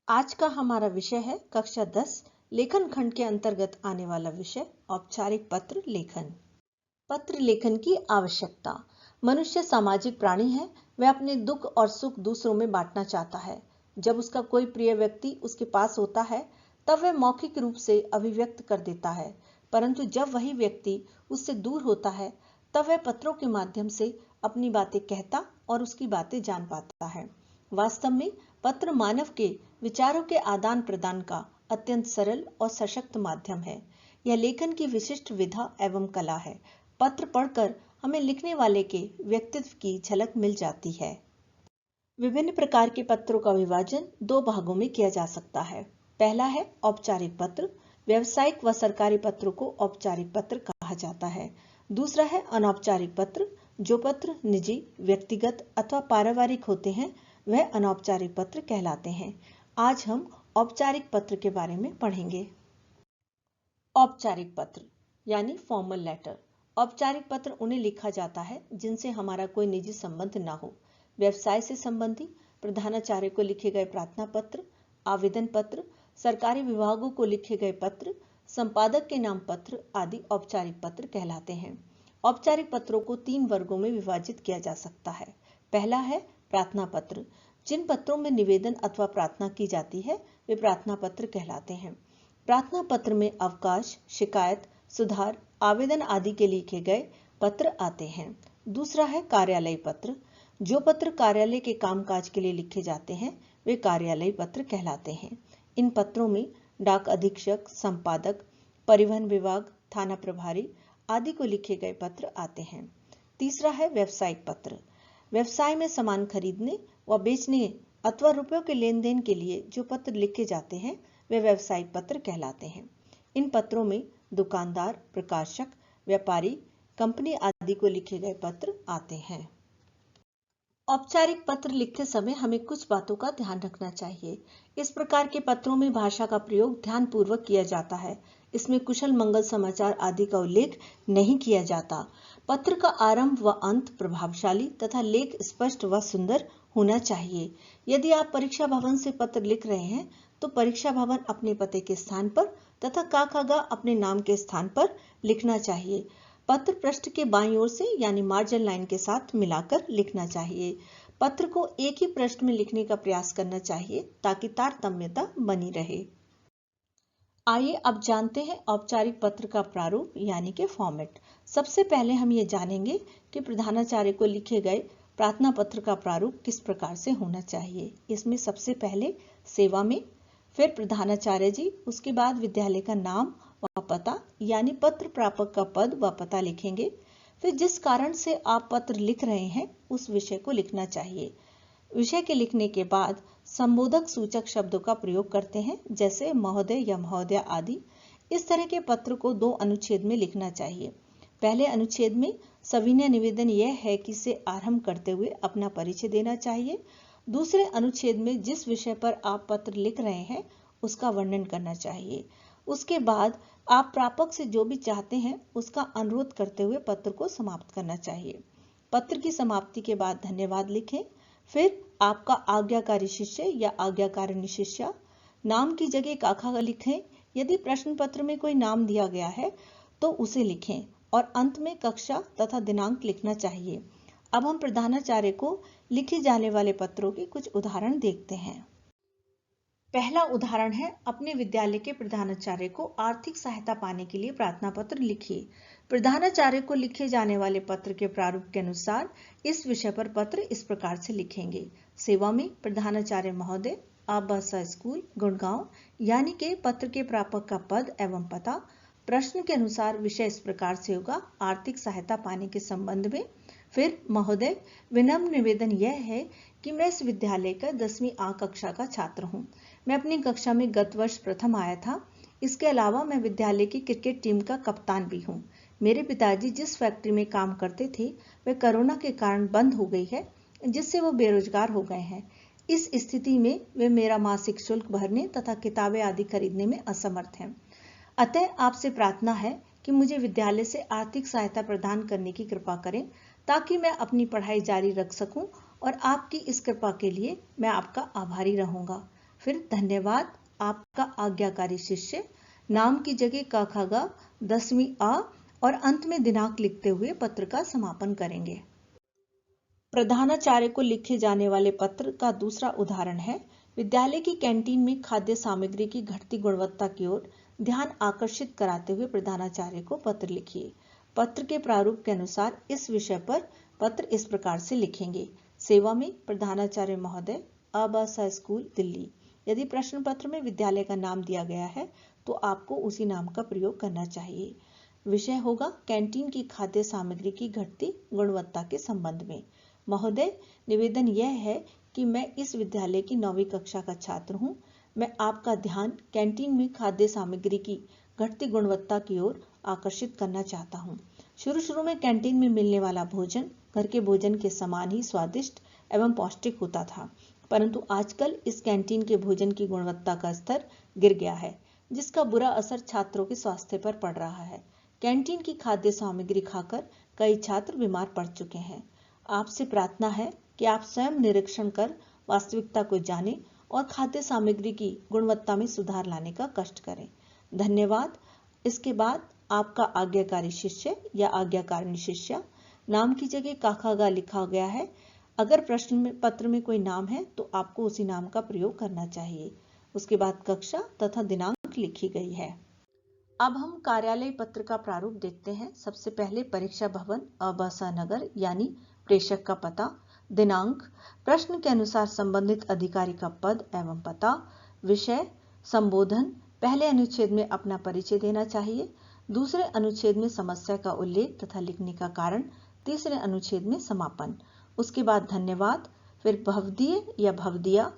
आज का हमारा विषय है कक्षा 10 लेखन खंड के अंतर्गत आने वाला विषय औपचारिक पत्र लेखन। पत्र लेखन की आवश्यकता। मनुष्य सामाजिक प्राणी है। वह अपने दुख और सुख दूसरों में बांटना चाहता है। जब उसका कोई प्रिय व्यक्ति उसके पास होता है तब वह मौखिक रूप से अभिव्यक्त कर देता है, परंतु जब वही व्यक्ति उससे दूर होता है तब वह पत्रों के माध्यम से अपनी बातें कहता और उसकी बातें जान पाता है। वास्तव में पत्र मानव के विचारों के आदान प्रदान का अत्यंत सरल और सशक्त माध्यम है। यह लेखन की विशिष्ट विधा एवं कला है। पत्र पढ़कर हमें लिखने वाले के व्यक्तित्व की झलक मिल जाती है। विभिन्न प्रकार के पत्रों का विभाजन दो भागों में किया जा सकता है। पहला है औपचारिक पत्र। व्यावसायिक व सरकारी पत्रों को औपचारिक पत्र कहा जाता है। दूसरा है अनौपचारिक पत्र। जो पत्र निजी, व्यक्तिगत अथवा पारिवारिक होते हैं वह अनौपचारिक पत्र कहलाते हैं। आज हम औपचारिक पत्र के बारे में पढ़ेंगे। औपचारिक पत्र यानी फॉर्मल लेटर। औपचारिक पत्र उन्हें लिखा जाता है जिनसे हमारा कोई निजी संबंध ना हो। व्यवसाय से संबंधी, प्रधानाचार्य को लिखे गए प्रार्थना पत्र, आवेदन पत्र, सरकारी विभागों को लिखे गए पत्र, संपादक के नाम पत्र आदि औपचारिक पत्र कहलाते हैं। औपचारिक पत्रों को 3 वर्गों में विभाजित किया जा सकता है। पहला है प्रार्थना पत्र। जिन पत्रों में निवेदन अथवा प्रार्थना की जाती है वे प्रार्थना पत्र कहलाते हैं। प्रार्थना पत्र में अवकाश, शिकायत, सुधार, आवेदन आदि के लिखे गए पत्र आते हैं। दूसरा है कार्यालय पत्र। जो पत्र कार्यालय के कामकाज के लिए लिखे जाते हैं वे कार्यालय पत्र कहलाते हैं। इन पत्रों में डाक अधीक्षक, संपादक, परिवहन विभाग, थाना प्रभारी आदि को लिखे गए पत्र आते हैं। तीसरा है व्यावसायिक पत्र। व्यवसाय में सामान खरीदने व बेचने अथवा रुपयों के लेन देन के लिए जो पत्र लिखे जाते हैं वे व्यावसायिक पत्र कहलाते हैं। इन पत्रों में दुकानदार, प्रकाशक, व्यापारी, कंपनी आदि को लिखे गए पत्र आते हैं। औपचारिक पत्र लिखते समय हमें कुछ बातों का ध्यान रखना चाहिए। इस प्रकार के पत्रों में भाषा का प्रयोग ध्यानपूर्वक किया जाता है। इसमें कुशल मंगल समाचार आदि का उल्लेख नहीं किया जाता। पत्र का आरंभ व अंत प्रभावशाली तथा लेख स्पष्ट व सुंदर होना चाहिए। यदि आप परीक्षा भवन से पत्र लिख रहे हैं तो परीक्षा भवन अपने पते के स्थान पर तथा काखागा अपने नाम के स्थान पर लिखना चाहिए। पत्र पृष्ठ के बाईं ओर से यानी मार्जिन लाइन के साथ मिलाकर लिखना चाहिए। पत्र को एक ही पृष्ठ में लिखने का प्रयास करना चाहिए ताकि तारतम्यता बनी रहे। आइए अब जानते हैं औपचारिक पत्र का प्रारूप यानी कि फॉर्मेट। सबसे पहले हम ये जानेंगे कि प्रधानाचार्य को लिखे गए प्रार्थना पत्र का प्रारूप किस प्रकार से होना चाहिए। इसमें सबसे पहले सेवा में, फिर प्रधानाचार्य जी, उसके बाद विद्यालय का नाम व पता यानी पत्र प्रापक का पद व पता लिखेंगे। फिर जिस कारण से आप पत्र लिख रहे हैं उस विषय को लिखना चाहिए। विषय के लिखने के बाद संबोधक सूचक शब्दों का प्रयोग करते हैं जैसे महोदय या महोदया आदि। इस तरह के पत्र को 2 अनुच्छेद में लिखना चाहिए। पहले अनुच्छेद में सविनय निवेदन यह है कि इसे आरंभ करते हुए अपना परिचय देना चाहिए। दूसरे अनुच्छेद में जिस विषय पर आप पत्र लिख रहे हैं उसका वर्णन करना चाहिए। उसके बाद आप प्रापक से जो भी चाहते हैं उसका अनुरोध करते हुए पत्र को समाप्त करना चाहिए। पत्र की समाप्ति के बाद धन्यवाद लिखें। फिर आपका आज्ञाकारी शिष्य या आज्ञाकारिणी शिष्या, नाम की जगह काखा लिखें। यदि प्रश्न पत्र में कोई नाम दिया गया है तो उसे लिखें और अंत में कक्षा तथा दिनांक लिखना चाहिए। अब हम प्रधानाचार्य को लिखे जाने वाले पत्रों के कुछ उदाहरण देखते हैं। पहला उदाहरण है, अपने विद्यालय के प्रधानाचार्य को आर्थिक सहायता पाने के लिए प्रार्थना पत्र लिखिए। प्रधानाचार्य को लिखे जाने वाले पत्र के प्रारूप के अनुसार इस विषय पर पत्र इस प्रकार से लिखेंगे। सेवा में प्रधानाचार्य महोदय, आबासा स्कूल, गुड़गांव, यानी कि पत्र के प्रापक का पद एवं पता। प्रश्न के अनुसार विषय इस प्रकार से होगा, आर्थिक सहायता पाने के संबंध में। फिर महोदय, विनम्र निवेदन यह है कि मैं इस विद्यालय का 10वीं A कक्षा का छात्र हूँ। मैं अपनी कक्षा में गत वर्ष प्रथम आया था। इसके अलावा मैं विद्यालय की क्रिकेट टीम का कप्तान भी हूँ। मेरे पिताजी जिस फैक्ट्री में काम करते थे वह कोरोना के कारण बंद हो गई है, जिससे वो बेरोजगार हो गए हैं। इस स्थिति में वे मेरा मासिक शुल्क भरने तथा किताबें आदि खरीदने में असमर्थ हैं। अतः आपसे प्रार्थना है कि मुझे विद्यालय से आर्थिक सहायता प्रदान करने की कृपा करें ताकि मैं अपनी पढ़ाई जारी रख सकूं और आपकी इस कृपा के लिए मैं आपका आभारी रहूंगा। फिर धन्यवाद, आपका आज्ञाकारी शिष्य, नाम की जगह क ख ग 10वीं अ और अंत में दिनांक लिखते हुए पत्र का समापन करेंगे। प्रधानाचार्य को लिखे जाने वाले पत्र का दूसरा उदाहरण है, विद्यालय की कैंटीन में खाद्य सामग्री की घटती गुणवत्ता की ओर ध्यान आकर्षित कराते हुए प्रधानाचार्य को पत्र लिखिए। पत्र के प्रारूप के अनुसार इस विषय पर पत्र इस प्रकार से लिखेंगे। सेवा में प्रधानाचार्य महोदय, अबसा स्कूल दिल्ली। यदि प्रश्न पत्र में विद्यालय का नाम दिया गया है तो आपको उसी नाम का प्रयोग करना चाहिए। विषय होगा कैंटीन की खाद्य सामग्री की घटती गुणवत्ता के संबंध में। महोदय, निवेदन यह है कि मैं इस विद्यालय की 9वीं कक्षा का छात्र हूं। मैं आपका ध्यान कैंटीन में खाद्य सामग्री की घटती गुणवत्ता की ओर आकर्षित करना चाहता हूं। शुरू में कैंटीन में मिलने वाला भोजन घर के भोजन के समान ही स्वादिष्ट एवं पौष्टिक होता था, परंतु आजकल इस कैंटीन के भोजन की गुणवत्ता का स्तर गिर गया है, जिसका बुरा असर छात्रों के स्वास्थ्य पर पड़ रहा है। कैंटीन की खाद्य सामग्री खाकर कई छात्र बीमार पड़ चुके हैं। आपसे प्रार्थना है कि आप स्वयं निरीक्षण कर वास्तविकता को जानें और खाद्य सामग्री की गुणवत्ता में सुधार लाने का कष्ट करें। धन्यवाद। इसके बाद आपका आज्ञाकारी शिष्य या आज्ञाकारिणी शिष्या, नाम की जगह काखागा लिखा गया है। अगर प्रश्न पत्र में कोई नाम है तो आपको उसी नाम का प्रयोग करना चाहिए। उसके बाद कक्षा तथा दिनांक लिखी गई है। अब हम कार्यालय पत्र का प्रारूप देखते हैं। सबसे पहले परीक्षा भवन, अबसा नगर यानी प्रेषक का पता, दिनांक, प्रश्न के अनुसार संबंधित अधिकारी का पद एवं पता, विषय, संबोधन, पहले अनुच्छेद में अपना परिचय देना चाहिए, दूसरे अनुच्छेद में समस्या का उल्लेख तथा लिखने का कारण, तीसरे अनुच्छेद में समापन। उसके बाद धन्यवाद, फिर भवदीय या भवदिया,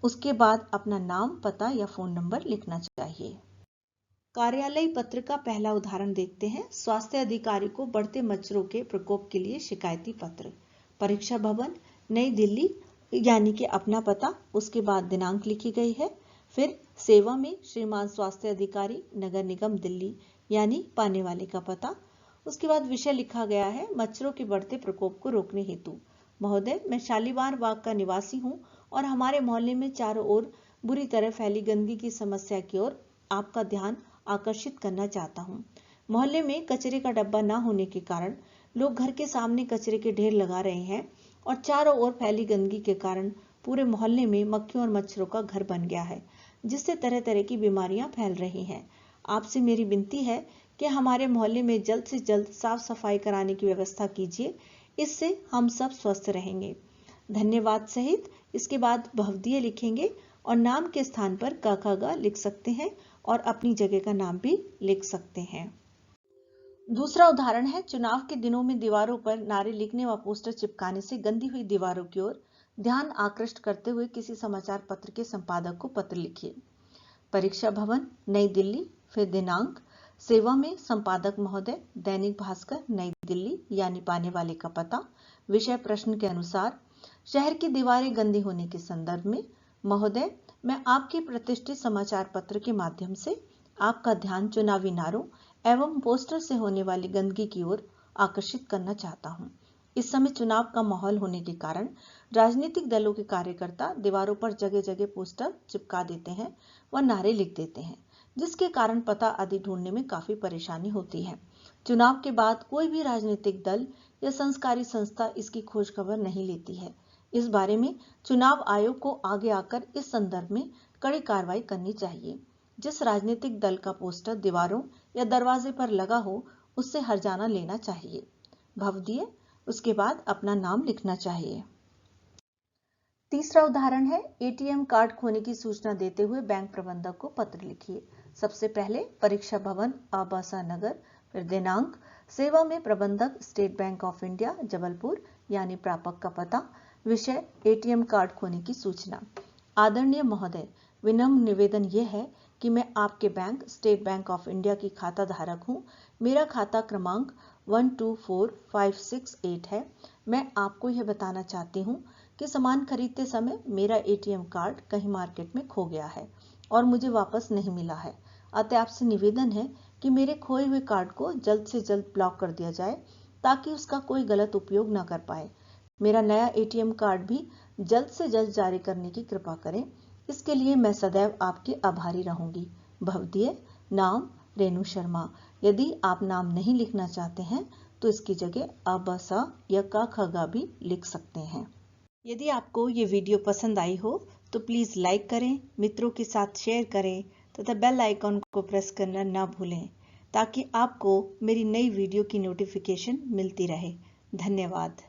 उसके बाद अपना नाम, पता या फोन नंबर लिखना चाहिए। कार्यालय पत्र का पहला उदाहरण देखते हैं। स्वास्थ्य अधिकारी को बढ़ते मच्छरों के प्रकोप के लिए शिकायती पत्र। परीक्षा भवन, नई दिल्ली यानी कि अपना पता, उसके बाद दिनांक लिखी गई है। फिर सेवा में श्रीमान स्वास्थ्य अधिकारी, नगर निगम दिल्ली यानी पाने वाले का पता। उसके बाद विषय लिखा गया है मच्छरों के बढ़ते प्रकोप को रोकने हेतु। महोदय, मैं शालीमार बाग का निवासी हूं और हमारे मोहल्ले में चारों ओर बुरी तरह फैली गंदगी की समस्या की ओर आपका ध्यान आकर्षित करना चाहता हूं। मोहल्ले में कचरे का डब्बा न होने के कारण लोग घर के सामने कचरे के ढेर लगा रहे हैं और चारों ओर फैली गंदगी के कारण पूरे मोहल्ले में मक्खियों और मच्छरों का घर बन गया है, जिससे तरह तरह की बीमारियां फैल रही हैं। आपसे मेरी विनती है कि हमारे मोहल्ले में जल्द से जल्द साफ सफाई कराने की व्यवस्था कीजिए, इससे हम सब स्वस्थ रहेंगे। धन्यवाद सहित इसके बाद भवदीय लिखेंगे और नाम के स्थान पर क लिख सकते हैं और अपनी जगह का नाम भी लिख सकते हैं। दूसरा उदाहरण है, चुनाव के दिनों में दीवारों पर नारे लिखने व पोस्टर चिपकाने से गंदी हुई दीवारों की ओर ध्यान आकृष्ट करते हुए किसी समाचार पत्र के संपादक को पत्र लिखिए। परीक्षा भवन, नई दिल्ली, फिर दिनांक, सेवा में संपादक महोदय, दैनिक भास्कर नई दिल्ली यानी पाने वाले का पता, विषय प्रश्न के अनुसार, शहर की दीवारें गंदी होने के संदर्भ में। महोदय, मैं आपके प्रतिष्ठित समाचार पत्र के माध्यम से आपका ध्यान चुनावी नारों एवं पोस्टर से होने वाली गंदगी की ओर आकर्षित करना चाहता हूं। इस समय चुनाव का माहौल होने के कारण राजनीतिक दलों के कार्यकर्ता दीवारों पर जगह जगह पोस्टर चिपका देते हैं व नारे लिख देते हैं, जिसके कारण पता आदि ढूंढने में काफी परेशानी होती है। चुनाव के बाद कोई भी राजनीतिक दल या संस्कारी संस्था इसकी खोज खबर नहीं लेती है। इस बारे में चुनाव आयोग को आगे आकर इस संदर्भ में कड़ी कार्रवाई करनी चाहिए। जिस राजनीतिक दल का पोस्टर दीवारों या दरवाजे पर लगा हो, उससे हर्जाना लेना चाहिए। भवदीय, उसके बाद अपना नाम लिखना चाहिए। तीसरा उदाहरण है, एटीएम कार्ड खोने की सूचना देते हुए बैंक प्रबंधक को पत्र लिखिए। सबसे पहले परीक्षा भवन, आबासा नगर, फिर दिनांक, सेवा में प्रबंधक, state bank of India Jabalpur यानी प्रापक का पता, विषय एटीएम कार्ड खोने की सूचना। आदरणीय महोदय, विनम्र निवेदन यह है कि मैं आपके bank state bank of India की खाता धारक हूं। मेरा खाता क्रमांक 124568 है। मैं आपको यह बताना चाहती हूं कि सामान खरीदते समय मेरा एटीएम कार्ड कहीं मार्केट में खो गया है और मुझे वापस नहीं मिला है। अतः आपसे निवेदन है कि मेरे खोए हुए कार्ड को जल्द से जल्द ब्लॉक कर दिया जाए ताकि उसका कोई गलत उपयोग न कर पाए। मेरा नया एटीएम कार्ड भी जल्द से जल्द जारी करने की कृपा करें। इसके लिए मैं सदैव आपकी आभारी रहूंगी। भवदीय नाम रेणु शर्मा। यदि आप नाम नहीं लिखना चाहते हैं तो इसकी जगह अ ब स या क ख ग भी लिख सकते हैं। यदि आपको ये वीडियो पसंद आई हो तो प्लीज़ लाइक करें, मित्रों के साथ शेयर करें तथा बेल आइकॉन को प्रेस करना ना भूलें ताकि आपको मेरी नई वीडियो की नोटिफिकेशन मिलती रहे। धन्यवाद।